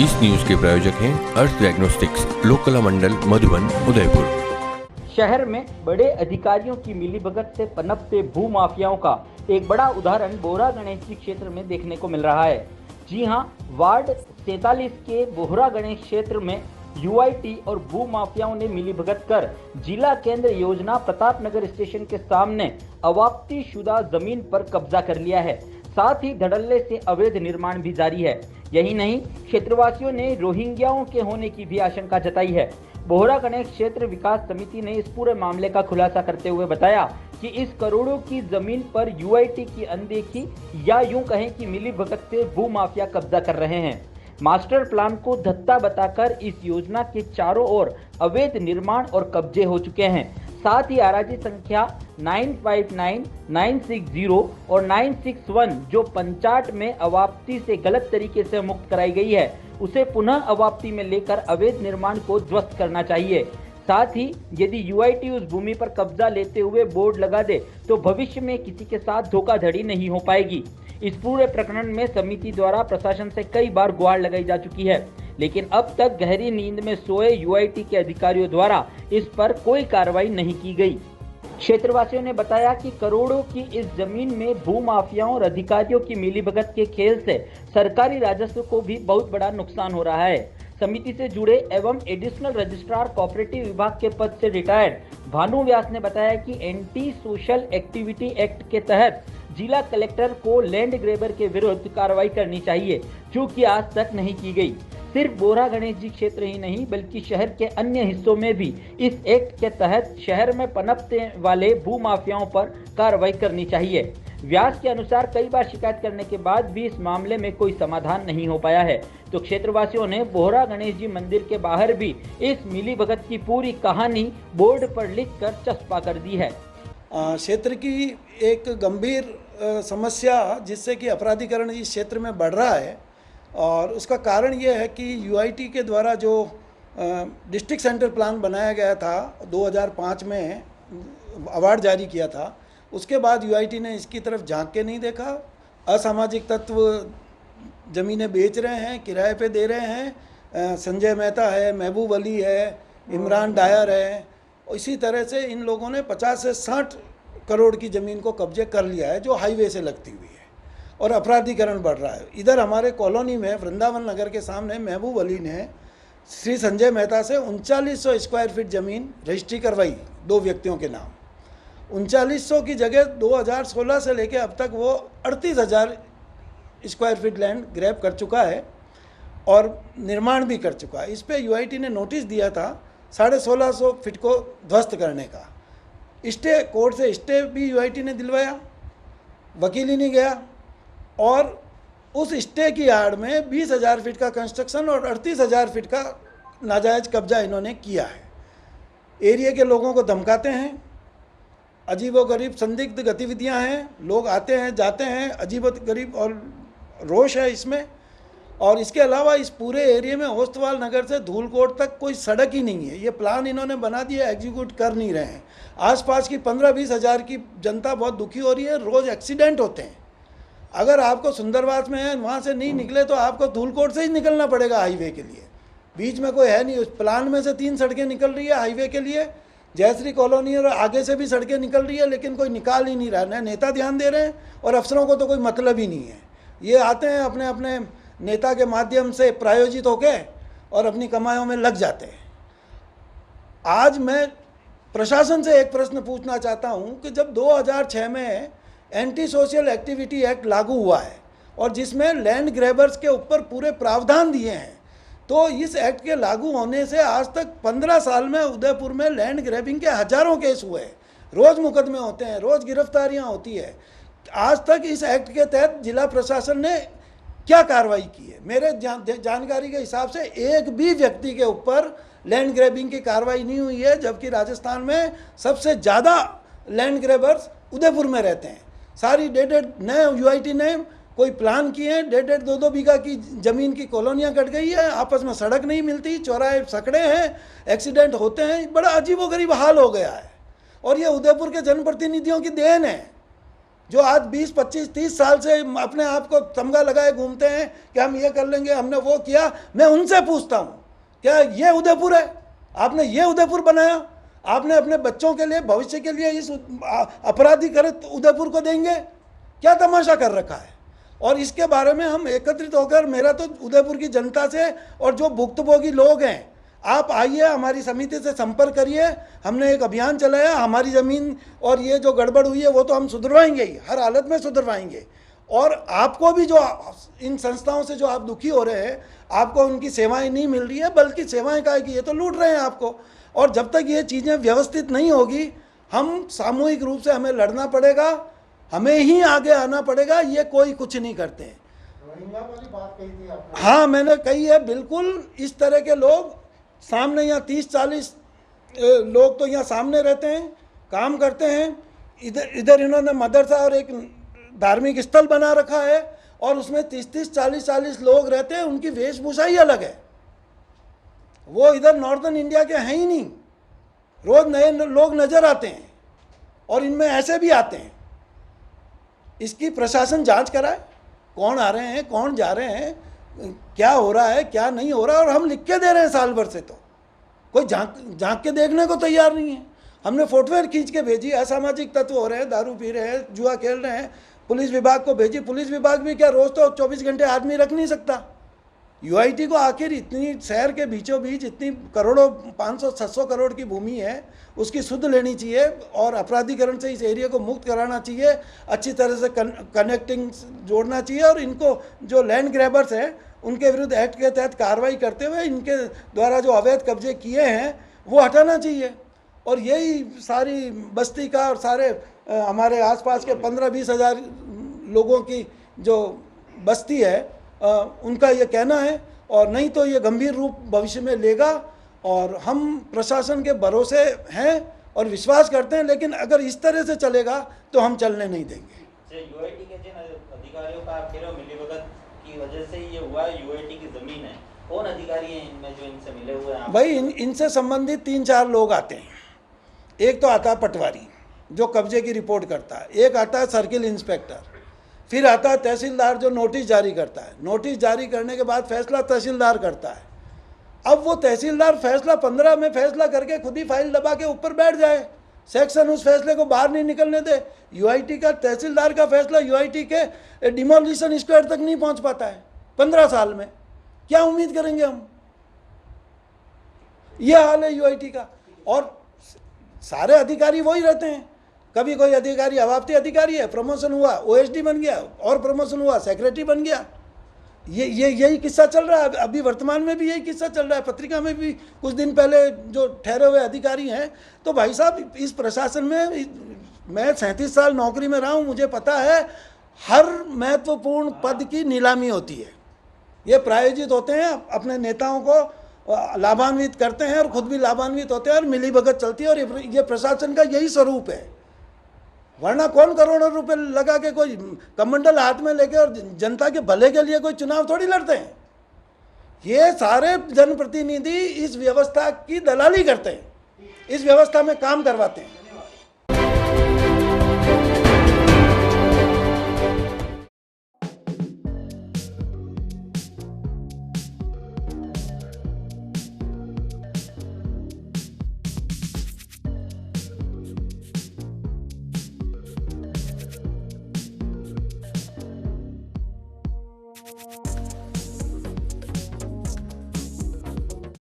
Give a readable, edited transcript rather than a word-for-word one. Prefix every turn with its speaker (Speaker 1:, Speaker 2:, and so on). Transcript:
Speaker 1: इस न्यूज के प्रायोजक हैं अर्थ डायग्नोस्टिक्स, लोकला मंडल, मधुबन, उदयपुर।
Speaker 2: शहर में बड़े अधिकारियों की मिलीभगत से पनपते भू माफियाओं का एक बड़ा उदाहरण बोहरा गणेश जी क्षेत्र में देखने को मिल रहा है। जी हां, वार्ड 43 के बोहरा गणेश क्षेत्र में यूआईटी और भू माफियाओं ने मिलीभगत कर जिला केंद्र योजना प्रताप नगर स्टेशन के सामने अवाप्ति शुदा जमीन पर कब्जा कर लिया है। साथ ही धड़ल्ले से अवैध निर्माण भी जारी है। यही नहीं, क्षेत्रवासियों ने रोहिंग्याओं के होने की भी आशंका जताई है। बोहरा गणेश क्षेत्र विकास समिति ने इस पूरे मामले का खुलासा करते हुए बताया कि इस करोड़ों की जमीन पर यूआईटी की अनदेखी या यूं कहें कि मिलीभगत से भू माफिया कब्जा कर रहे हैं। मास्टर प्लान को धत्ता बताकर इस योजना के चारों ओर अवैध निर्माण और कब्जे हो चुके हैं। साथ ही अराजी संख्या 959, 960 और 961 जो पंचाट में अवाप्ति से गलत तरीके से मुक्त कराई गई है, उसे पुनः अवाप्ति में लेकर अवैध निर्माण को ध्वस्त करना चाहिए। साथ ही यदि यूआईटी उस भूमि पर कब्जा लेते हुए बोर्ड लगा दे तो भविष्य में किसी के साथ धोखाधड़ी नहीं हो पाएगी। इस पूरे प्रकरण में समिति द्वारा प्रशासन से कई बार गुहार लगाई जा चुकी है, लेकिन अब तक गहरी नींद में सोए यूआईटी के अधिकारियों द्वारा इस पर कोई कार्रवाई नहीं की गई। क्षेत्रवासियों ने बताया कि करोड़ों की इस जमीन में भू माफियाओं और अधिकारियों की मिलीभगत के खेल से सरकारी राजस्व को भी बहुत बड़ा नुकसान हो रहा है। समिति से जुड़े एवं एडिशनल रजिस्ट्रार कोऑपरेटिव विभाग के पद से रिटायर्ड भानु व्यास ने बताया कि एंटी सोशल एक्टिविटी एक्ट के तहत जिला कलेक्टर को लैंड ग्रेबर के विरुद्ध कार्रवाई करनी चाहिए, जो कि आज तक नहीं की गई। सिर्फ बोहरा गणेश जी क्षेत्र ही नहीं बल्कि शहर के अन्य हिस्सों में भी इस एक्ट के तहत शहर में पनपने वाले भू माफियाओं पर कार्रवाई करनी चाहिए। व्यास के अनुसार कई बार शिकायत करने के बाद भी इस मामले में कोई समाधान नहीं हो पाया है, तो क्षेत्रवासियों ने बोहरा गणेश जी मंदिर के बाहर भी इस मिलीभगत की पूरी कहानी बोर्ड पर लिखकर चस्पा कर दी है।
Speaker 3: क्षेत्र की एक गंभीर समस्या जिससे कि अपराधीकरण इस क्षेत्र में बढ़ रहा है, और उसका कारण ये है कि यूआईटी के द्वारा जो डिस्ट्रिक्ट सेंटर प्लान बनाया गया था 2005 में अवार्ड जारी किया था, उसके बाद यूआईटी ने इसकी तरफ झांक के नहीं देखा। असामाजिक तत्व ज़मीनें बेच रहे हैं, किराए पे दे रहे हैं। संजय मेहता है, महबूब अली है, इमरान डायर है, इसी तरह से इन लोगों ने 50 से 60 करोड़ की ज़मीन को कब्जे कर लिया है जो हाईवे से लगती हुई है, और अपराधीकरण बढ़ रहा है। इधर हमारे कॉलोनी में वृंदावन नगर के सामने महबूब अली ने श्री संजय मेहता से 3900 स्क्वायर फीट ज़मीन रजिस्ट्री करवाई 2 व्यक्तियों के नाम। 3900 की जगह 2016 से लेकर अब तक वो 38,000 स्क्वायर फीट लैंड ग्रैब कर चुका है और निर्माण भी कर चुका है। इस पर यूआईटी ने नोटिस दिया था 1650 फीट को ध्वस्त करने का। स्टे कोर्ट से स्टे भी यूआईटी ने दिलवाया, वकील ही नहीं गया, और उस स्टे की आड़ में 20,000 फीट का कंस्ट्रक्शन और 38,000 फीट का नाजायज़ कब्जा इन्होंने किया है। एरिया के लोगों को धमकाते हैं, अजीबोगरीब संदिग्ध गतिविधियां हैं, लोग आते हैं जाते हैं, अजीबोगरीब और रोष है इसमें। और इसके अलावा इस पूरे एरिया में होस्तवाल नगर से धूलकोट तक कोई सड़क ही नहीं है। ये प्लान इन्होंने बना दिया, एग्जीक्यूट कर नहीं रहे हैं। आसपास की 15-20 हज़ार की जनता बहुत दुखी हो रही है। रोज़ एक्सीडेंट होते हैं। अगर आपको सुंदरवास में है, वहाँ से नहीं निकले तो आपको धूलकोट से ही निकलना पड़ेगा हाईवे के लिए। बीच में कोई है नहीं। उस प्लान में से 3 सड़कें निकल रही है हाईवे के लिए, जयश्री कॉलोनी और आगे से भी सड़कें निकल रही है, लेकिन कोई निकाल ही नहीं रहा। न नेता ध्यान दे रहे हैं और अफसरों को तो कोई मतलब ही नहीं है। ये आते हैं अपने अपने नेता के माध्यम से प्रायोजित होके और अपनी कमाइयों में लग जाते हैं। आज मैं प्रशासन से एक प्रश्न पूछना चाहता हूँ कि जब 2006 में एंटी सोशल एक्टिविटी एक्ट लागू हुआ है और जिसमें लैंड ग्रैबर्स के ऊपर पूरे प्रावधान दिए हैं, तो इस एक्ट के लागू होने से आज तक 15 साल में उदयपुर में लैंड ग्रैबिंग के हजारों केस हुए। रोज़ मुकदमे होते हैं, रोज़ गिरफ्तारियां होती है। आज तक इस एक्ट के तहत जिला प्रशासन ने क्या कार्रवाई की है? मेरे जानकारी के हिसाब से एक भी व्यक्ति के ऊपर लैंड ग्रैबिंग की कार्रवाई नहीं हुई है, जबकि राजस्थान में सबसे ज़्यादा लैंड ग्रैबर्स उदयपुर में रहते हैं। सारी 1.5 नए यूआईटी ने कोई प्लान किए हैं, 1.5 2-2 बीघा की ज़मीन की कॉलोनियाँ कट गई है, आपस में सड़क नहीं मिलती, चौराहे सकड़े हैं, एक्सीडेंट होते हैं। बड़ा अजीबोगरीब हाल हो गया है, और ये उदयपुर के जनप्रतिनिधियों की देन है। जो आज 20, 25, 30 साल से अपने आप को तमगा लगाए घूमते हैं कि हम ये कर लेंगे, हमने वो किया, मैं उनसे पूछता हूँ क्या ये उदयपुर है? आपने ये उदयपुर बनाया? आपने अपने बच्चों के लिए, भविष्य के लिए इस अपराधीकृत उदयपुर को देंगे? क्या तमाशा कर रखा है? और इसके बारे में हम एकत्रित होकर, मेरा तो उदयपुर की जनता से और जो भुक्तभोगी लोग हैं, आप आइए, हमारी समिति से संपर्क करिए। हमने एक अभियान चलाया, हमारी ज़मीन और ये जो गड़बड़ हुई है वो तो हम सुधरवाएंगे ही, हर हालत में सुधरवाएंगे। और आपको भी, जो इन संस्थाओं से जो आप दुखी हो रहे हैं, आपको उनकी सेवाएं नहीं मिल रही है, बल्कि सेवाएं क्या है कि ये तो लूट रहे हैं आपको। और जब तक ये चीज़ें व्यवस्थित नहीं होगी, हम सामूहिक रूप से हमें लड़ना पड़ेगा, हमें ही आगे आना पड़ेगा। ये कोई कुछ नहीं करते हैं।
Speaker 4: रोहिंग्या वाली बात कही थी आपने।
Speaker 3: हाँ, मैंने कही है, बिल्कुल इस तरह के लोग सामने, यहाँ 30-40 लोग तो यहाँ सामने रहते हैं, काम करते हैं। इधर इन्होंने मदरसा और एक धार्मिक स्थल बना रखा है, और उसमें 30-30, 40-40 लोग रहते हैं। उनकी वेशभूषा ही अलग है। वो इधर नॉर्दर्न इंडिया के हैं ही नहीं। रोज नए लोग नजर आते हैं, और इनमें ऐसे भी आते हैं। इसकी प्रशासन जांच कराए, कौन आ रहे हैं, कौन जा रहे हैं, क्या हो रहा है, क्या नहीं हो रहा है। और हम लिख के दे रहे हैं साल भर से, तो कोई झांक के देखने को तैयार नहीं है। हमने फोटोवेयर खींच के भेजी, असामाजिक तत्व हो रहे हैं, दारू पी रहे हैं, जुआ खेल रहे हैं, पुलिस विभाग को भेजी। पुलिस विभाग भी क्या, रोज़ तो 24 घंटे आदमी रख नहीं सकता। यूआईटी को आखिर इतनी शहर के बीचों बीच इतनी करोड़ों, 500-700 करोड़ की भूमि है, उसकी सुध लेनी चाहिए, और अपराधीकरण से इस एरिया को मुक्त कराना चाहिए, अच्छी तरह से कनेक्टिंग जोड़ना चाहिए। और इनको, जो लैंड ग्रैबर्स हैं, उनके विरुद्ध एक्ट के तहत कार्रवाई करते हुए इनके द्वारा जो अवैध कब्जे किए हैं वो हटाना चाहिए। और यही सारी बस्ती का और सारे हमारे आसपास के 15-20 हज़ार लोगों की जो बस्ती है, उनका ये कहना है। और नहीं तो ये गंभीर रूप भविष्य में लेगा। और हम प्रशासन के भरोसे हैं और विश्वास करते हैं, लेकिन अगर इस तरह से चलेगा तो हम चलने नहीं देंगे।
Speaker 5: यूआईटी के जिन अधिकारियों का आप कह रहे हो मिलीभगत की वजह से ये हुआ है, यूआईटी की जमीन है, कौन अधिकारी हैं इनमें जो इनसे मिले हुए हैं?
Speaker 3: भाई, इनसे संबंधित 3-4 लोग आते हैं। एक तो आता है पटवारी, जो कब्जे की रिपोर्ट करता है। एक आता है सर्किल इंस्पेक्टर। फिर आता है तहसीलदार, जो नोटिस जारी करता है। नोटिस जारी करने के बाद फैसला तहसीलदार करता है। अब वो तहसीलदार फैसला 15 में फैसला करके खुद ही फाइल दबा के ऊपर बैठ जाए, सेक्शन उस फैसले को बाहर नहीं निकलने दे। यूआईटी का, तहसीलदार का फैसला यूआईटी के डिमोलिशन स्क्वाड तक नहीं पहुंच पाता है 15 साल में। क्या उम्मीद करेंगे हम? ये हाल है यूआईटी का। और सारे अधिकारी वही रहते हैं। कभी कोई अधिकारी अवाप्ती अधिकारी है, प्रमोशन हुआ ओएसडी बन गया, और प्रमोशन हुआ सेक्रेटरी बन गया। यही किस्सा चल रहा है। अभी वर्तमान में भी यही किस्सा चल रहा है। पत्रिका में भी कुछ दिन पहले जो ठहरे हुए अधिकारी हैं, तो भाई साहब, इस प्रशासन में मैं 37 साल नौकरी में रहा हूँ, मुझे पता है हर महत्वपूर्ण पद की नीलामी होती है। ये प्रायोजित होते हैं, अपने नेताओं को लाभान्वित करते हैं और खुद भी लाभान्वित होते हैं, और मिलीभगत चलती है। और ये प्रशासन का यही स्वरूप है। वरना कौन करोड़ों रुपए लगा के कोई कमंडल हाथ में लेके और जनता के भले के लिए कोई चुनाव थोड़ी लड़ते हैं। ये सारे जनप्रतिनिधि इस व्यवस्था की दलाली करते हैं, इस व्यवस्था में काम करवाते हैं।